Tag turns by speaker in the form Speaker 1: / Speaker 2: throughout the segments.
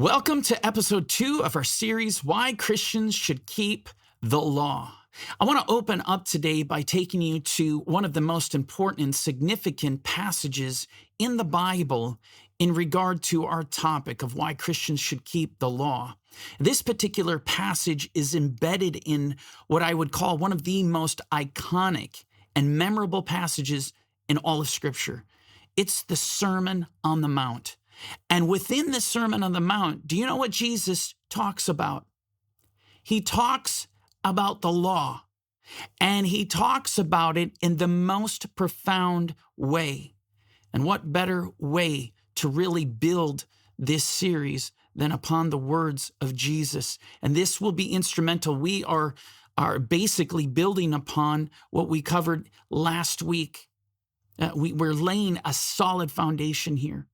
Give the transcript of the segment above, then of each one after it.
Speaker 1: Welcome to episode 2 of our series, Why Christians Should Keep the Law. I want to open up today by taking you to one of the most important and significant passages in the Bible in regard to our topic of why Christians should keep the law. This particular passage is embedded in what I would call one of the most iconic and memorable passages in all of Scripture. It's the Sermon on the Mount. And within the Sermon on the Mount, do you know what Jesus talks about? He talks about the law, and he talks about it in the most profound way. And what better way to really build this series than upon the words of Jesus? And this will be instrumental. We are basically building upon what we covered last week. We're laying a solid foundation here.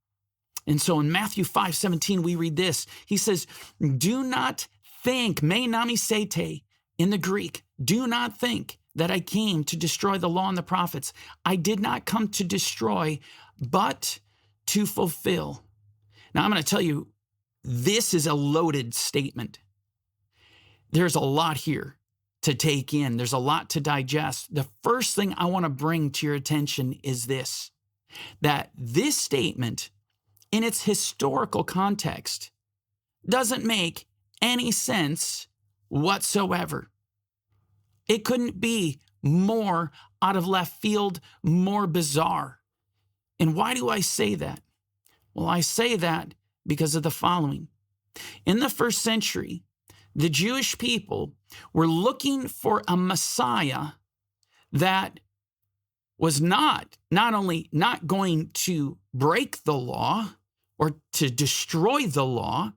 Speaker 1: And so in Matthew 5:17, we read this. He says, do not think, me nami sete, in the Greek, do not think that I came to destroy the law and the prophets. I did not come to destroy, but to fulfill. Now I'm going to tell you, this is a loaded statement. There's a lot here to take in. There's a lot to digest. The first thing I want to bring to your attention is this, that this statement in its historical context doesn't make any sense whatsoever. It couldn't be more out of left field, more bizarre. And why do I say that? Well, I say that because of the following. In the first century, the Jewish people were looking for a Messiah that was not only not going to break the law or to destroy the law,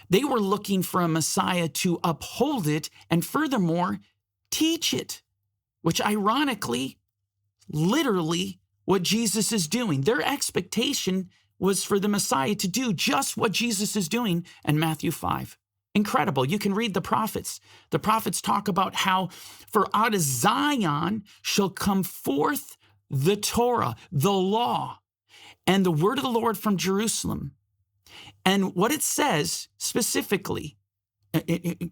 Speaker 1: they were looking for a Messiah to uphold it and furthermore, teach it, which ironically, literally what Jesus is doing. Their expectation was for the Messiah to do just what Jesus is doing in Matthew 5. Incredible. You can read the prophets. The prophets talk about how for out of Zion shall come forth the Torah, the law, and the word of the Lord from Jerusalem. And what it says specifically,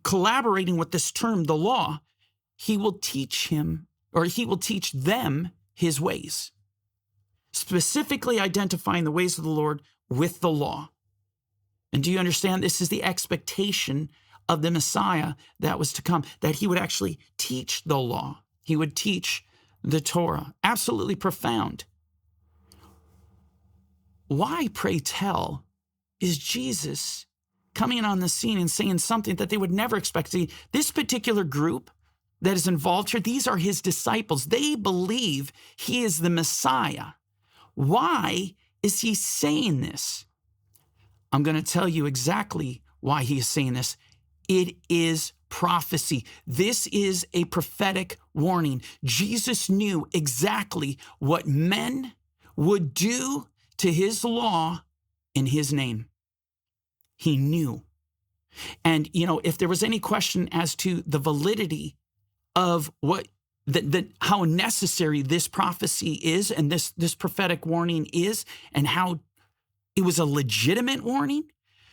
Speaker 1: collaborating with this term, the law, he will teach him, or he will teach them his ways. Specifically identifying the ways of the Lord with the law. And do you understand? This is the expectation of the Messiah that was to come, that he would actually teach the law. He would teach the Torah. Absolutely profound. Why, pray tell, is Jesus coming on the scene and saying something that they would never expect to see? This particular group that is involved here, these are his disciples. They believe he is the Messiah. Why is he saying this? I'm going to tell you exactly why he is saying this. It is prophecy. This is a prophetic warning. Jesus knew exactly what men would do to his law in his name. He knew. And, if there was any question as to the validity of how necessary this prophecy is and this prophetic warning is, and how it was a legitimate warning,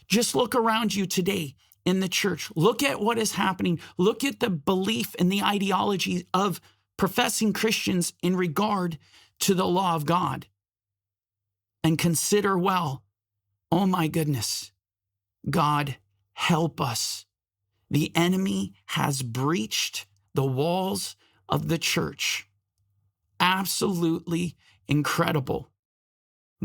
Speaker 1: just look around you today in the church. Look at what is happening. Look at the belief and the ideology of professing Christians in regard to the law of God. And consider well, oh my goodness, God help us. The enemy has breached the walls of the church. Absolutely incredible.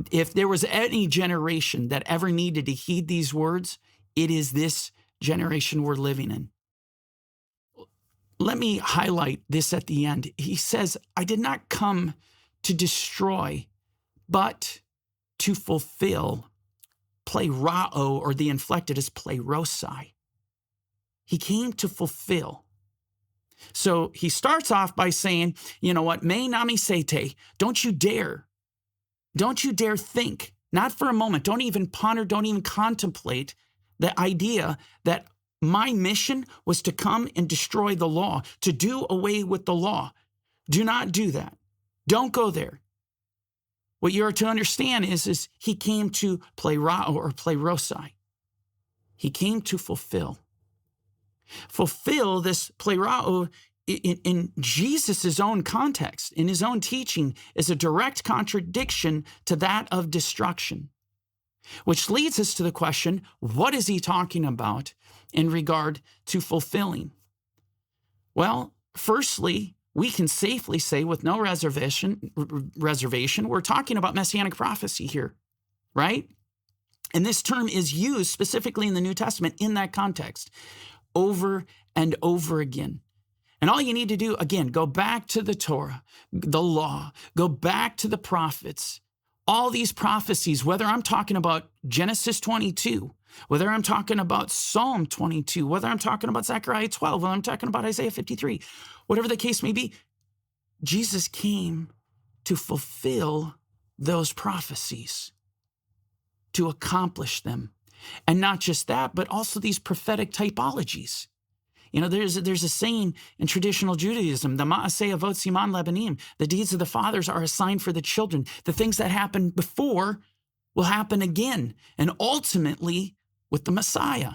Speaker 1: If there was any generation that ever needed to heed these words, it is this generation we're living in. Let me highlight this at the end. He says, I did not come to destroy, but to fulfill. Plerao, or the inflected is plerosai. He came to fulfill. So he starts off by saying, you know what, me nami sete, don't you dare think, not for a moment, don't even ponder, don't even contemplate the idea that my mission was to come and destroy the law, to do away with the law. Do not do that. Don't go there. What you are to understand is he came to plerao or plerosai. He came to fulfill. Fulfill this plerao in Jesus' own context, in his own teaching, is a direct contradiction to that of destruction, which leads us to the question, what is he talking about in regard to fulfilling? Well, firstly, we can safely say with no reservation, we're talking about messianic prophecy here, right? And this term is used specifically in the New Testament in that context over and over again. And all you need to do, again, go back to the Torah, the law, go back to the prophets. All these prophecies, whether I'm talking about Genesis 22, whether I'm talking about Psalm 22, whether I'm talking about Zechariah 12, whether I'm talking about Isaiah 53, whatever the case may be, Jesus came to fulfill those prophecies, to accomplish them. And not just that, but also these prophetic typologies. You know, there's a saying in traditional Judaism, the ma'aseh avot siman lebanim, the deeds of the fathers are a sign for the children. The things that happened before will happen again, and ultimately with the Messiah.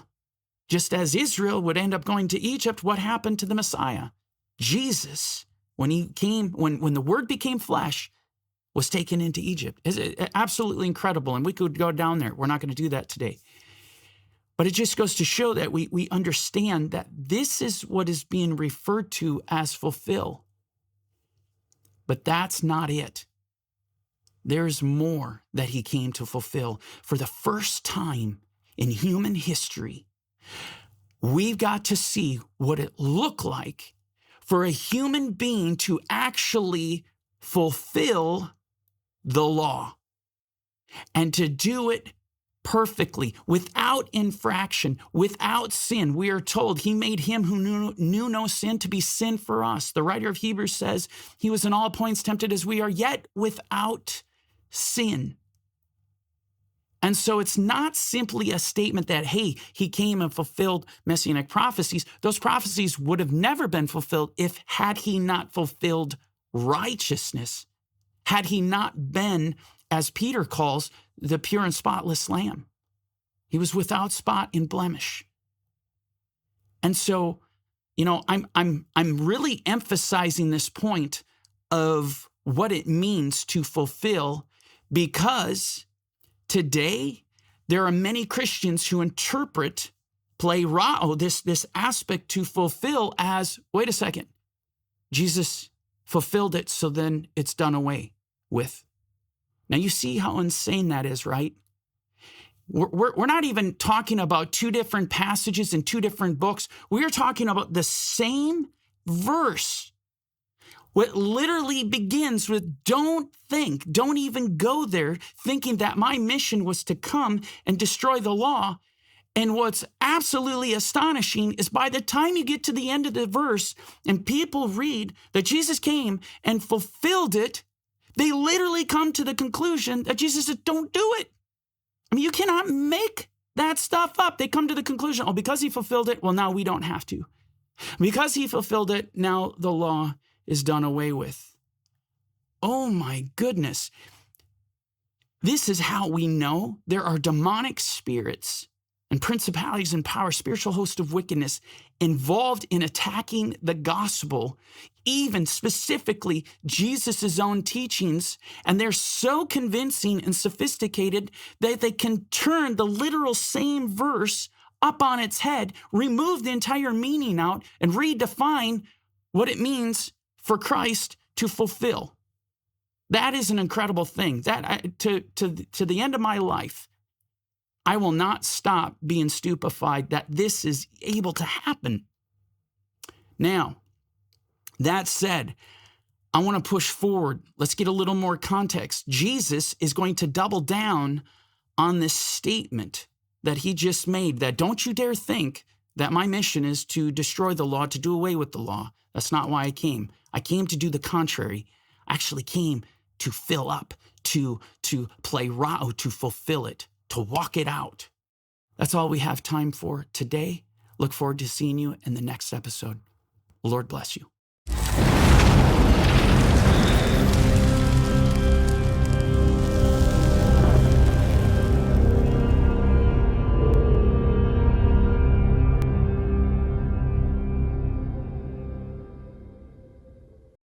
Speaker 1: Just as Israel would end up going to Egypt, what happened to the Messiah? Jesus, when he came, when the word became flesh, was taken into Egypt. It's absolutely incredible, and we could go down there. We're not going to do that today. But it just goes to show that we understand that this is what is being referred to as fulfill. But that's not it. There's more that he came to fulfill. For the first time in human history, we've got to see what it looked like for a human being to actually fulfill the law and to do it perfectly, without infraction, without sin. We are told he made him who knew no sin to be sin for us. The writer of Hebrews says he was in all points tempted as we are, yet without sin. And so it's not simply a statement that, hey, he came and fulfilled messianic prophecies. Those prophecies would have never been fulfilled had he not fulfilled righteousness, had he not been, as Peter calls, the pure and spotless lamb. He was without spot and blemish. And so, you know, I'm really emphasizing this point of what it means to fulfill, because today there are many Christians who interpret plerao, this aspect to fulfill, as, wait a second, Jesus fulfilled it, so then it's done away with. Now, you see how insane that is, right? We're not even talking about two different passages in two different books. We're talking about the same verse. What literally begins with, don't even go there thinking that my mission was to come and destroy the law. And what's absolutely astonishing is by the time you get to the end of the verse and people read that Jesus came and fulfilled it, they literally come to the conclusion that Jesus said, don't do it. I mean, you cannot make that stuff up. They come to the conclusion, oh, because he fulfilled it, well, now we don't have to. Because he fulfilled it, now the law is done away with. Oh my goodness. This is how we know there are demonic spirits and principalities and power, spiritual host of wickedness involved in attacking the gospel, even specifically Jesus' own teachings. And they're so convincing and sophisticated that they can turn the literal same verse up on its head, remove the entire meaning out, and redefine what it means for Christ to fulfill. That is an incredible thing. That to the end of my life, I will not stop being stupefied that this is able to happen. Now, that said, I want to push forward. Let's get a little more context. Jesus is going to double down on this statement that he just made, that don't you dare think that my mission is to destroy the law, to do away with the law. That's not why I came. I came to do the contrary. I actually came to fill up, to plerao, to fulfill it, to walk it out. That's all we have time for today. Look forward to seeing you in the next episode. Lord bless you.